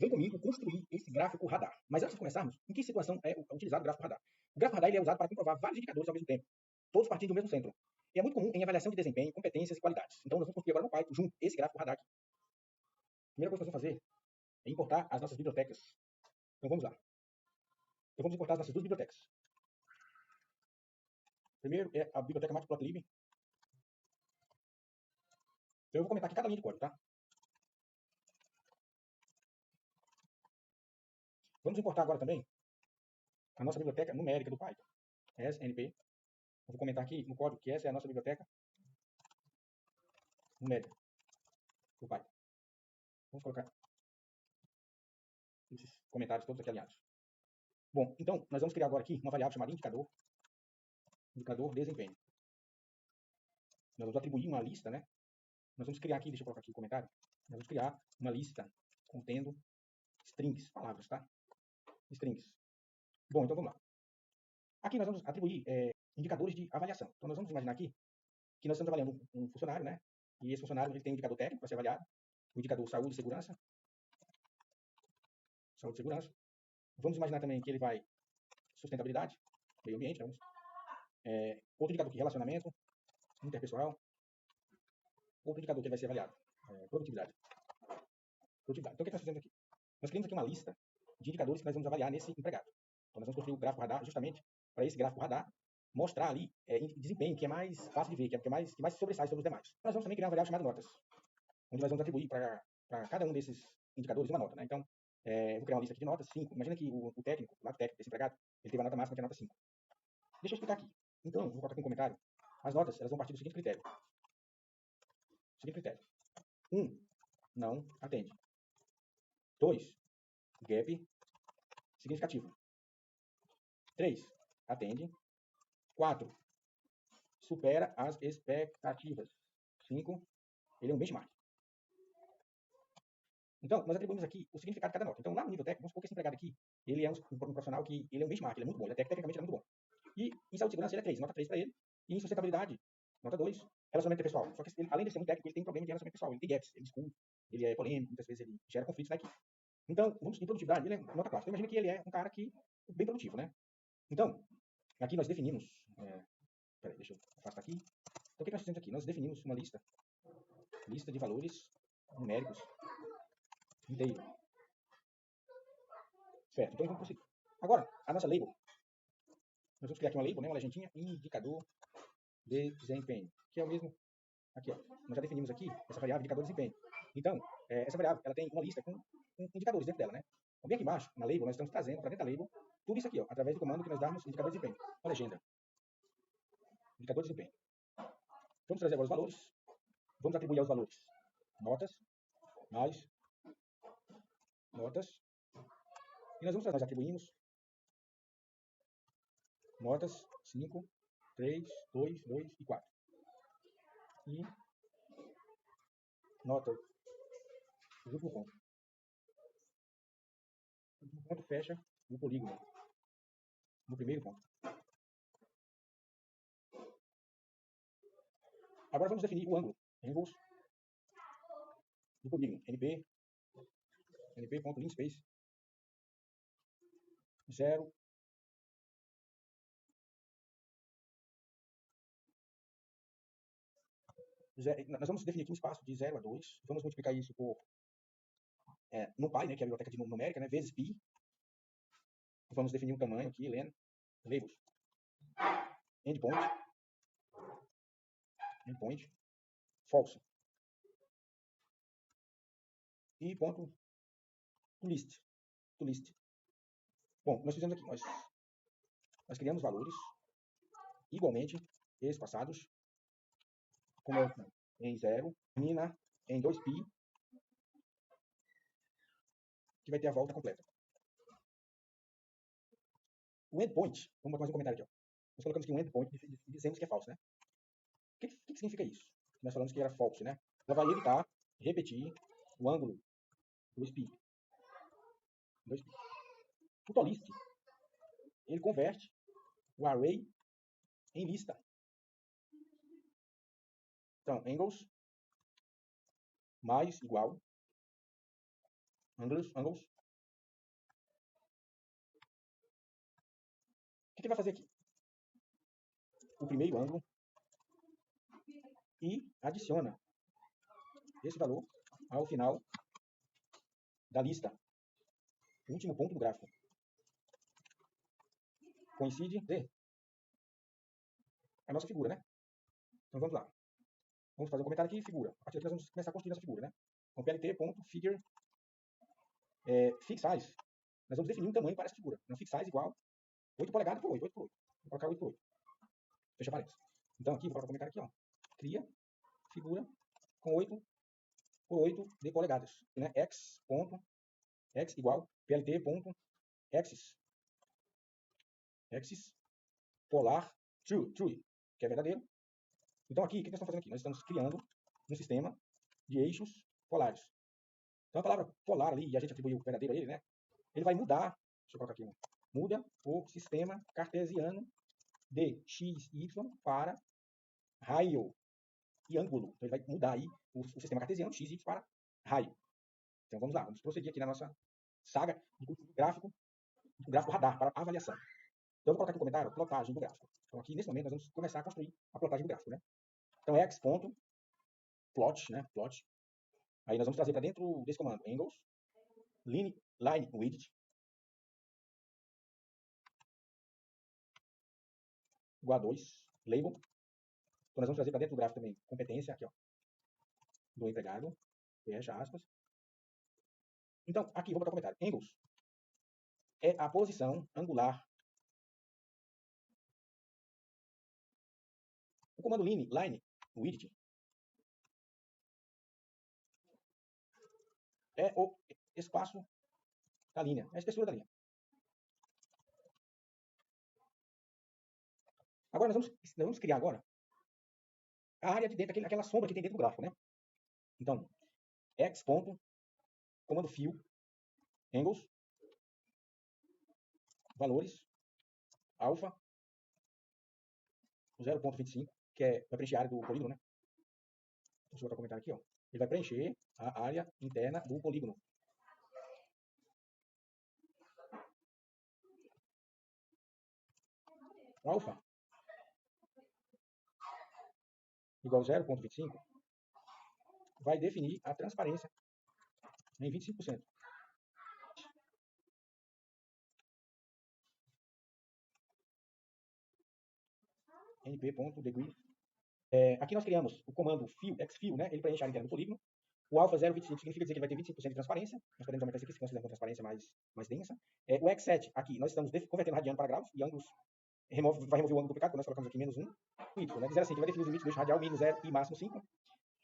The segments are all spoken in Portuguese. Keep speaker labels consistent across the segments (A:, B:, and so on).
A: vem comigo construir esse gráfico radar. Mas antes de começarmos, em que situação é utilizado o gráfico radar? O gráfico radar ele é usado para comprovar vários indicadores ao mesmo tempo, todos partindo do mesmo centro. E é muito comum em avaliação de desempenho, competências e qualidades. Então, nós vamos construir agora no Python junto esse gráfico radar aqui. A primeira coisa que nós vamos fazer é importar as nossas bibliotecas. Então, vamos lá. Então, vamos importar as nossas duas bibliotecas. Primeiro é a biblioteca matplotlib. Então, eu vou comentar aqui cada linha de código, tá? Vamos importar agora também a nossa biblioteca numérica do Python, SNP. Eu vou comentar aqui no código que essa é a nossa biblioteca numérica do Python. Vamos colocar esses comentários todos aqui alinhados. Bom, então, nós vamos criar agora aqui uma variável chamada indicador desempenho. Nós vamos atribuir uma lista, né? Nós vamos criar aqui, deixa eu colocar aqui o comentário. Nós vamos criar uma lista contendo strings, palavras, tá? Strings. Bom, então vamos lá. Aqui nós vamos atribuir indicadores de avaliação. Então nós vamos imaginar aqui que nós estamos avaliando um funcionário, né? E esse funcionário ele tem um indicador técnico para ser avaliado, o indicador saúde e segurança. Saúde e segurança. Vamos imaginar também que ele vai sustentabilidade, meio ambiente, vamos. Outro indicador aqui, relacionamento interpessoal. Outro indicador que vai ser avaliado, produtividade. Então o que nós fizemos aqui? Nós criamos aqui uma lista de indicadores que nós vamos avaliar nesse empregado. Então nós vamos construir o gráfico radar justamente para esse gráfico radar mostrar ali desempenho que é mais fácil de ver, que mais sobressai sobre os demais. Nós vamos também criar uma variável chamada notas, onde nós vamos atribuir para cada um desses indicadores uma nota, né? Então, eu vou criar uma lista aqui de notas, 5. Imagina que o técnico, o lado técnico desse empregado, ele teve a nota máxima que é a nota 5. Deixa eu explicar aqui. Então, vou colocar aqui um comentário. As notas, elas vão partir do seguinte critério. 1, não atende. 2, gap significativo. 3, atende. 4, supera as expectativas. 5, ele é um benchmark. Então, nós atribuímos aqui o significado de cada nota. Então, lá no nível técnico, vamos supor que esse empregado aqui, ele é um profissional que ele é um benchmark, ele é muito bom, ele tecnicamente ele é muito bom. E em saúde e segurança ele é 3, nota 3 para ele. E em sustentabilidade, nota 2, relacionamento interpessoal. Só que ele, além de ser um técnico, ele tem problema de relacionamento pessoal, ele tem gaps, ele discute, ele é polêmico, muitas vezes ele gera conflitos na equipe. Então, em produtividade, ele é nota 4. Então, imagina que ele é um cara que bem produtivo, né? Então, aqui nós definimos... peraí, deixa eu afastar aqui. Então, o que nós fizemos aqui? Nós definimos uma lista de valores numéricos inteiro. Certo, então vamos prosseguir. Agora, a nossa label. Nós vamos criar aqui uma label, né, uma legendinha, indicador de desempenho, que é o mesmo aqui, ó. Nós já definimos aqui essa variável indicador de desempenho. Então, essa variável, ela tem uma lista com indicadores dentro dela, né? Então, bem aqui embaixo, na label, nós estamos trazendo para dentro da label tudo isso aqui, ó, através do comando que nós damos indicador de desempenho. Uma legenda. Indicador de desempenho. Vamos trazer agora os valores. Vamos atribuir aos valores notas, mais notas. E nós atribuímos notas 5, 3, 2, 2 e 4. E nota o último ponto. O último ponto fecha o polígono no primeiro ponto. Agora vamos definir o ângulo. Angles do polígono. np.linspace 0. Nós vamos definir aqui um espaço de 0 a 2. Vamos multiplicar isso por NumPy, né, que é a biblioteca de numérica, né, vezes pi. Vamos definir um tamanho aqui, len, labels, endpoint, false. E ponto to list. Bom, nós fizemos aqui, nós criamos valores igualmente espaçados, começa em 0, termina em 2pi, que vai ter a volta completa. O endpoint, vamos botar mais um comentário aqui, ó. Nós colocamos aqui um endpoint e dizemos que é falso, né? O que significa isso? Nós falamos que era false, né? Ela vai evitar repetir o ângulo 2pi. O tolist, ele converte o array em lista. Então, angles mais igual angles. O que ele vai fazer aqui? O primeiro ângulo e adiciona esse valor ao final da lista. O último ponto do gráfico. Coincide de a nossa figura, né? Então vamos lá. Vamos fazer um comentário aqui, figura. A partir daqui nós vamos começar a construir essa figura, né? Então plt.figure fixsize. Nós vamos definir um tamanho para essa figura. Então fixsize igual 8 polegadas por 8, 8 por 8. Vou colocar 8 por 8. Fecha parênteses. Então aqui, vou colocar um comentário aqui, ó. Cria figura com 8 por 8 de polegadas. Né? X igual plt.axis. Axis polar true, que é verdadeiro. Então aqui, o que nós estamos fazendo aqui? Nós estamos criando um sistema de eixos polares. Então a palavra polar ali, e a gente atribuiu o verdadeiro a ele, né? Ele vai mudar, deixa eu colocar aqui, muda o sistema cartesiano de x e y para raio e ângulo. Então ele vai mudar aí o sistema cartesiano de x e y para raio. Então vamos lá, vamos prosseguir aqui na nossa saga do gráfico radar para avaliação. Então eu vou colocar aqui no comentário plotagem do gráfico. Então aqui nesse momento nós vamos começar a construir a plotagem do gráfico, né? Então x.plot, né? Plot. Aí nós vamos trazer para dentro desse comando angles, line width igual a 2, label. Então nós vamos trazer para dentro do gráfico também competência aqui, ó, do empregado, fecha aspas. Então aqui vou botar o comentário. Angles é a posição angular. O comando line width é o espaço da linha, é a espessura da linha. Agora nós vamos criar agora a área de dentro, aquela sombra que tem dentro do gráfico, né? Então, x. Comando fill, angles, valores, alfa, 0.25, que é para preencher a área do polígono, né? Deixa eu botar um comentário aqui, ó. Ele vai preencher a área interna do polígono. Alfa igual a 0.25 vai definir a transparência em 25%. np.degree. Aqui nós criamos o comando fill, xfill, né? Ele preenche a área interna do polígono. O alfa 0,25 significa dizer que ele vai ter 25% de transparência. Nós podemos aumentar isso aqui se considerando uma transparência mais densa. O x7, aqui, nós estamos convertendo radiano para graus e ângulos. Vai remover o ângulo duplicado, quando nós colocamos aqui menos 1. O y, né? De 0 a 5, vai definir os limites do eixo radial, mínimo 0 e máximo 5.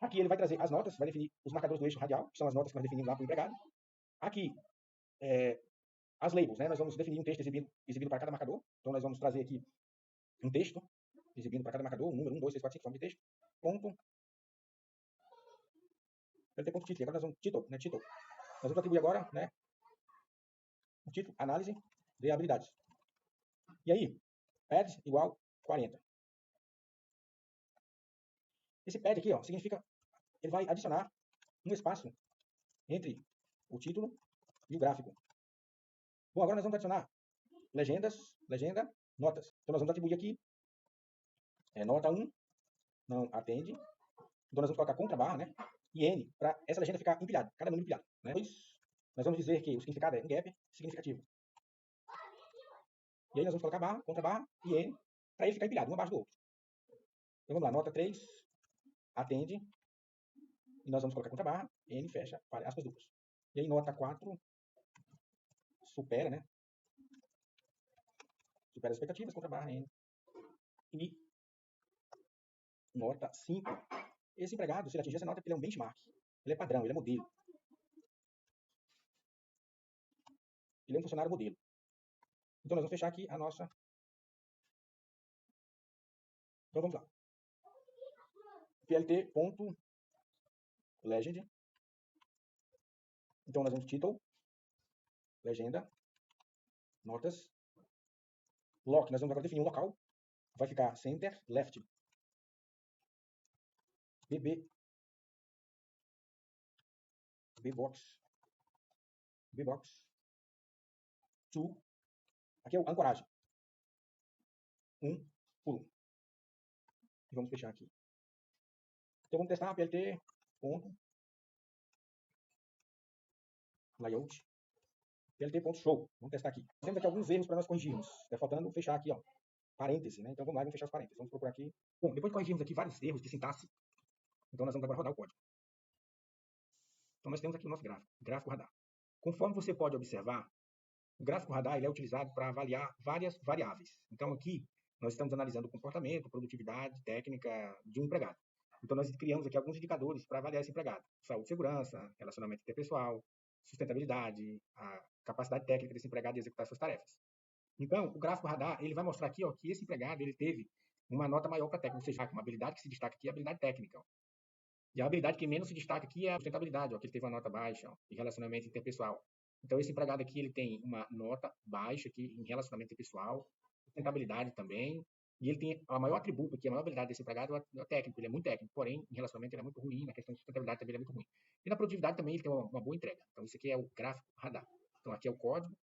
A: Aqui ele vai trazer as notas, vai definir os marcadores do eixo radial, que são as notas que nós definimos lá para o empregado. Aqui, as labels, né? Nós vamos definir um texto exibido para cada marcador. Então nós vamos trazer aqui um texto exibindo para cada marcador, um número, 1, 2, 3, 4, 5, forma de texto. Ponto. Ele tem ponto título. Agora nós vamos título, né? Título. Nós vamos atribuir agora, né? O título, análise de habilidades. E aí, pad igual 40. Esse pad aqui, ó, significa ele vai adicionar um espaço entre o título e o gráfico. Bom, agora nós vamos adicionar legenda, notas. Então nós vamos atribuir aqui nota 1 não atende. Então nós vamos colocar contra barra, né? E N, para essa legenda ficar empilhada, cada número empilhado. Né? Depois, nós vamos dizer que o significado é um gap significativo. E aí nós vamos colocar barra, contra barra e N, para ele ficar empilhado, um abaixo do outro. Então vamos lá, nota 3 atende. E nós vamos colocar contra barra, N fecha, aspas duplas. E aí nota 4 supera, né? Supera as expectativas, contra barra N. E nota 5. Esse empregado, se ele atingir essa nota, ele é um benchmark. Ele é padrão, ele é modelo. Ele é um funcionário modelo. Então nós vamos fechar aqui a nossa. Então vamos lá. plt.legend. Então nós vamos título, legenda, notas, lock. Nós vamos agora definir um local. Vai ficar center, left. bbox. V-Box, to, aqui é a ancoragem, 1 por 1. E vamos fechar aqui. Então vamos testar PLT, ponto, layout, PLT, ponto, show. Vamos testar aqui. Temos aqui alguns erros para nós corrigirmos. Está faltando fechar aqui, ó, parêntese, né? Então vamos lá e vamos fechar os parênteses. Vamos procurar aqui. Bom, depois de corrigirmos aqui vários erros de sintaxe, então nós vamos agora rodar o código. Então nós temos aqui o nosso gráfico radar. Conforme você pode observar, o gráfico radar ele é utilizado para avaliar várias variáveis. Então aqui nós estamos analisando o comportamento, produtividade, técnica de um empregado. Então nós criamos aqui alguns indicadores para avaliar esse empregado. Saúde e segurança, relacionamento interpessoal, sustentabilidade, a capacidade técnica desse empregado de executar suas tarefas. Então, o gráfico radar, ele vai mostrar aqui, ó, que esse empregado, ele teve uma nota maior para técnica, ou seja, uma habilidade que se destaca aqui é a habilidade técnica. Ó. E a habilidade que menos se destaca aqui é a sustentabilidade, ó, que ele teve uma nota baixa, ó, em relacionamento interpessoal. Então, esse empregado aqui, ele tem uma nota baixa aqui em relacionamento interpessoal, sustentabilidade também, e ele tem a maior atributo aqui, a maior habilidade desse empregado é o técnico, ele é muito técnico, porém, em relacionamento ele é muito ruim, na questão de sustentabilidade também ele é muito ruim. E na produtividade também ele tem uma boa entrega. Então, isso aqui é o gráfico radar. Então, aqui é o código,